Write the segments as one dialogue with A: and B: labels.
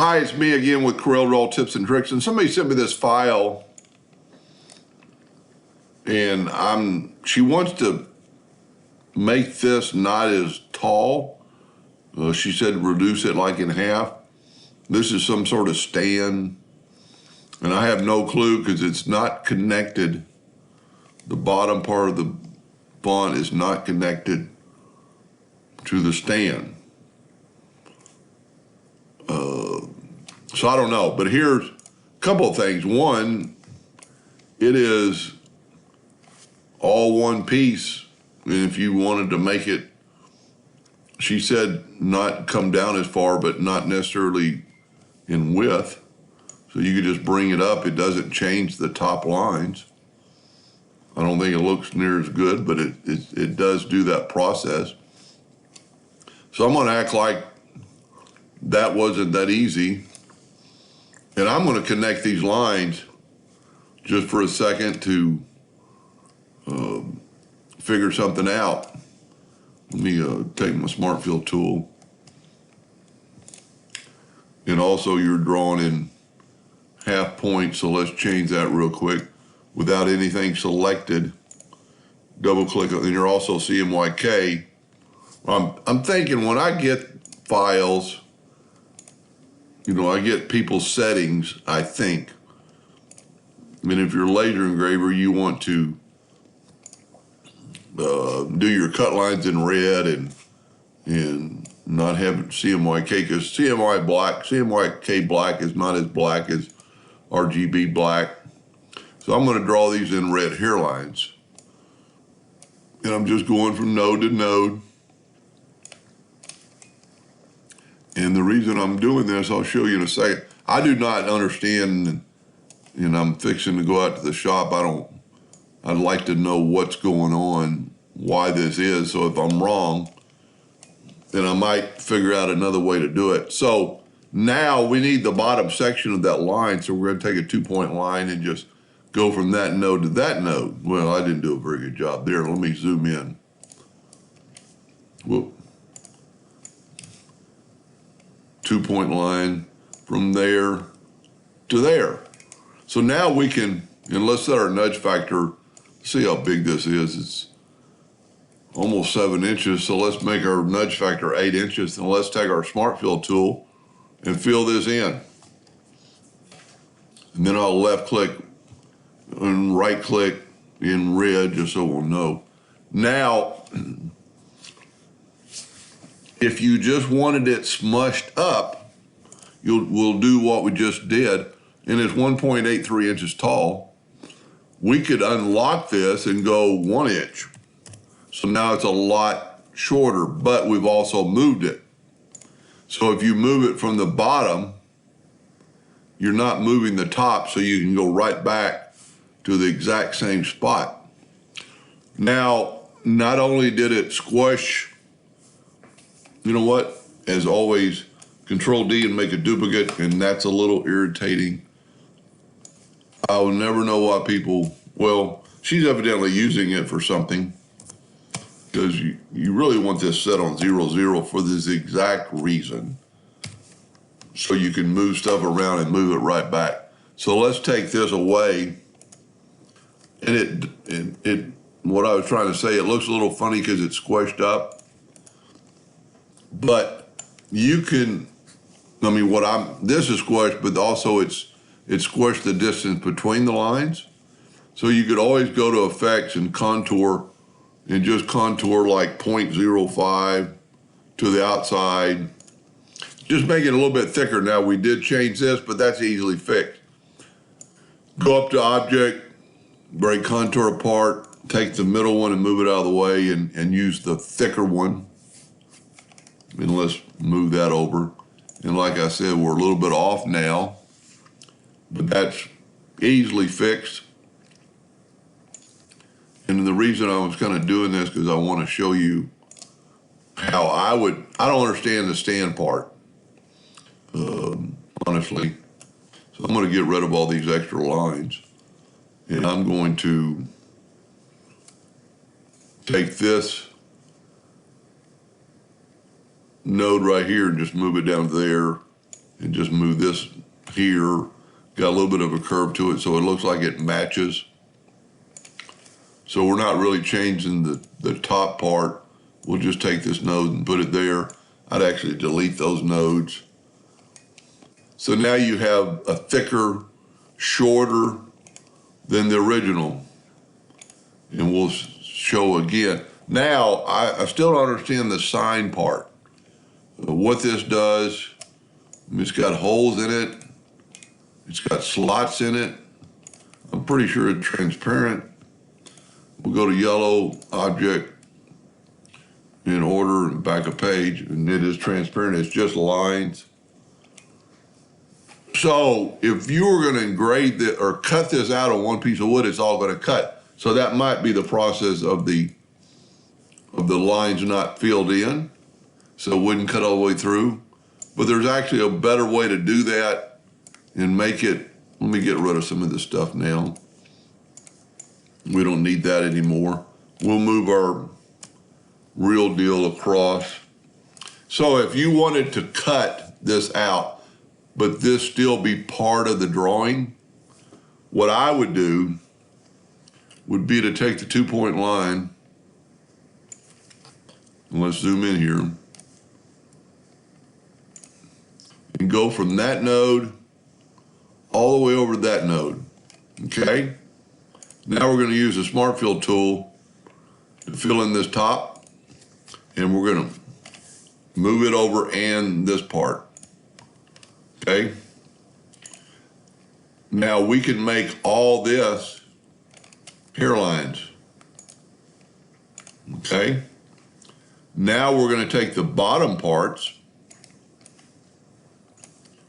A: Hi, it's me again with Corel Roll Tips and Tricks, and somebody sent me this file, and she wants to make this not as tall. She said reduce it like in half. This is some sort of stand, and I have no clue because it's not connected. The bottom part of the font is not connected to the stand. So I don't know, but here's a couple of things. One, it is all one piece, and if you wanted to make it, she said not come down as far, but not necessarily in width. So you could just bring it up. It doesn't change the top lines. I don't think it looks near as good, but it does do that process. So I'm gonna act like that wasn't that easy. And I'm gonna connect these lines just for a second to figure something out. Let me take my Smart Fill tool. And also you're drawing in half points, so let's change that real quick. Without anything selected, double click, and you're also CMYK. I'm thinking when I get files, I get people's settings, I think. And if you're a laser engraver, you want to do your cut lines in red and not have CMYK, because CMYK black is not as black as RGB black. So I'm going to draw these in red hairlines. And I'm just going from node to node. And the reason I'm doing this, I'll show you in a second. I do not understand, and I'm fixing to go out to the shop. I'd like to know what's going on, why this is. So if I'm wrong, then I might figure out another way to do it. So now we need the bottom section of that line. So we're going to take a 2-point line and just go from that node to that node. Well, I didn't do a very good job there. Let me zoom in. Whoop. 2-point line from there to there. So now we can, and let's set our nudge factor. See how big this is. It's almost 7 inches. So let's make our nudge factor 8 inches, and let's take our Smart Fill tool and fill this in. And then I'll left click and right click in red just so we'll know. Now, if you just wanted it smushed up, we'll do what we just did, and it's 1.83 inches tall. We could unlock this and go 1 inch. So now it's a lot shorter, but we've also moved it. So if you move it from the bottom, you're not moving the top, so you can go right back to the exact same spot. Now, not only did it squish, you know what? As always, Control D and make a duplicate, and that's a little irritating. I will never know why people, well, she's evidently using it for something, because you really want this set on 0, for this exact reason. So you can move stuff around and move it right back. So let's take this away. And what I was trying to say, it looks a little funny because it's squished up. But you can, this is squished, but also it's squished the distance between the lines. So you could always go to effects and contour, and just contour like 0.05 to the outside. Just make it a little bit thicker. Now we did change this, but that's easily fixed. Go up to Object, break contour apart, take the middle one and move it out of the way, and use the thicker one. And let's move that over. And like I said, we're a little bit off now, but that's easily fixed. And the reason I was kind of doing this, because I want to show you how I don't understand the stand part, honestly. So I'm going to get rid of all these extra lines. And I'm going to take this node right here and just move it down there and just move this here. Got a little bit of a curve to it, so it looks like it matches. So we're not really changing the top part. We'll just take this node and put it there. I'd actually delete those nodes. So now you have a thicker, shorter than the original. And we'll show again. Now, I still don't understand the sign part. What this does, it's got holes in it. It's got slots in it. I'm pretty sure it's transparent. We'll go to yellow object in order and back a page, and it is transparent. It's just lines. So if you were going to engrave this or cut this out on one piece of wood, it's all going to cut. So that might be the process of the lines not filled in, so it wouldn't cut all the way through. But there's actually a better way to do that and make it. Let me get rid of some of this stuff now. We don't need that anymore. We'll move our real deal across. So if you wanted to cut this out, but this still be part of the drawing, what I would do would be to take the 2-point line, and let's zoom in here, and go from that node all the way over to that node, okay? Now we're going to use the Smart Fill tool to fill in this top, and we're going to move it over and this part, okay? Now we can make all this hairlines, okay? Now we're going to take the bottom parts,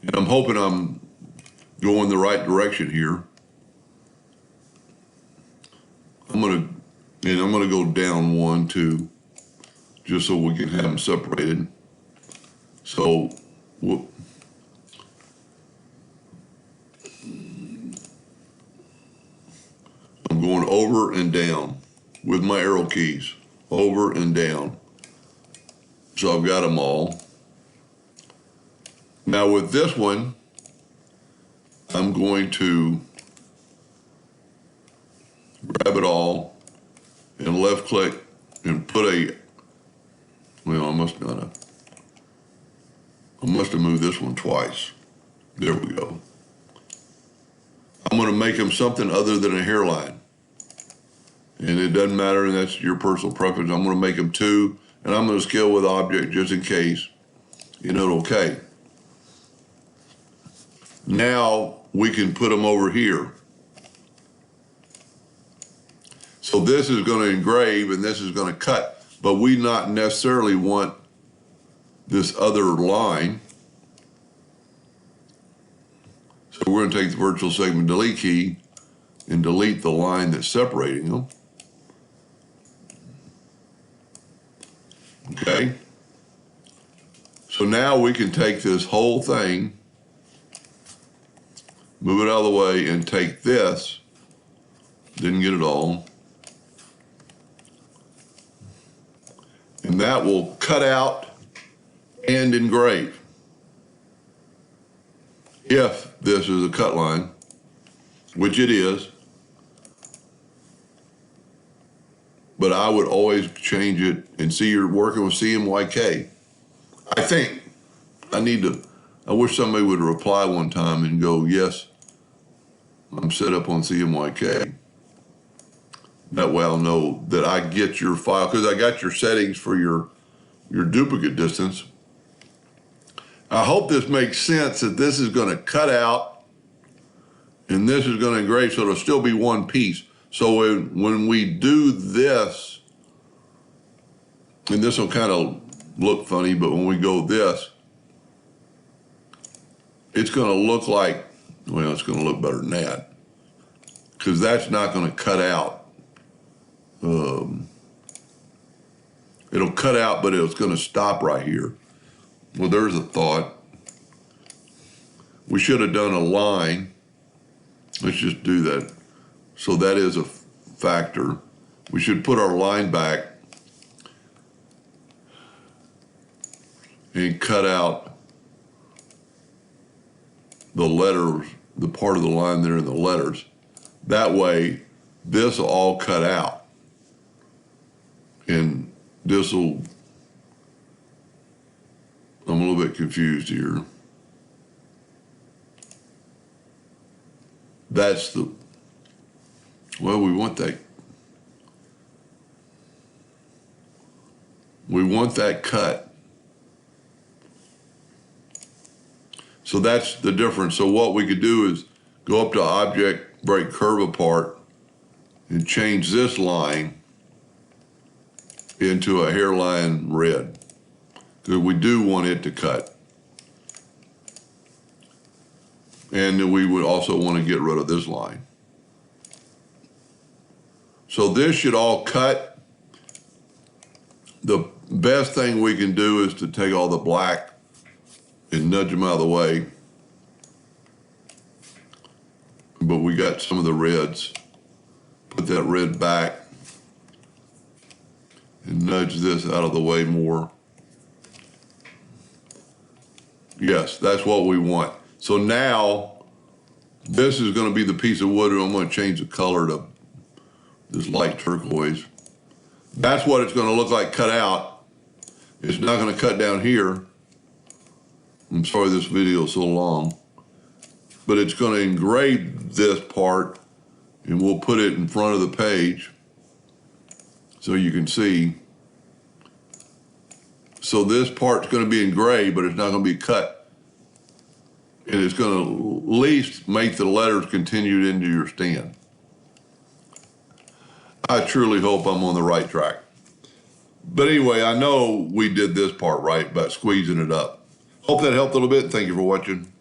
A: and I'm hoping I'm going the right direction here. I'm gonna go down 1, 2, just so we can have them separated. So I'm going over and down with my arrow keys, over and down. So I've got them all. Now with this one, I'm going to grab it all and left click and put well, I must have moved this one twice. There we go. I'm going to make them something other than a hairline. And it doesn't matter, and that's your personal preference. I'm going to make them 2, and I'm going to scale with object just in case. You know, okay. Now we can put them over here. So this is going to engrave and this is going to cut, but we not necessarily want this other line. So we're going to take the virtual segment delete key and delete the line that's separating them. Okay. So now we can take this whole thing, move it out of the way, and take this, didn't get it all, and that will cut out and engrave. If this is a cut line, which it is, but I would always change it and see you're working with CMYK. I think I wish somebody would reply one time and go, yes, I'm set up on CMYK. That way I'll know that I get your file, because I got your settings for your duplicate distance. I hope this makes sense, that this is going to cut out and this is going to engrave, so it'll still be one piece. So when we do this, and this will kind of look funny, but when we go this, it's going to look like, well, it's going to look better than that, because that's not going to cut out. It'll cut out, but it's going to stop right here. Well, there's a thought. We should have done a line. Let's just do that. So that is a factor. We should put our line back and cut out the letters, the part of the line there in the letters. That way, this will all cut out. And this will, I'm a little bit confused here. That's the, well, we want that. We want that cut. So that's the difference. So what we could do is go up to Object, Break Curve Apart, and change this line into a hairline red, because we do want it to cut. And then we would also want to get rid of this line. So this should all cut. The best thing we can do is to take all the black and nudge them out of the way. But we got some of the reds. Put that red back and nudge this out of the way more. Yes, that's what we want. So now this is going to be the piece of wood, and I'm going to change the color to this light turquoise. That's what it's going to look like cut out. It's not going to cut down here. I'm sorry this video is so long, but it's going to engrave this part, and we'll put it in front of the page so you can see. So this part's going to be engraved, but it's not going to be cut. And it's going to at least make the letters continued into your stand. I truly hope I'm on the right track. But anyway, I know we did this part right by squeezing it up. Hope that helped a little bit. Thank you for watching.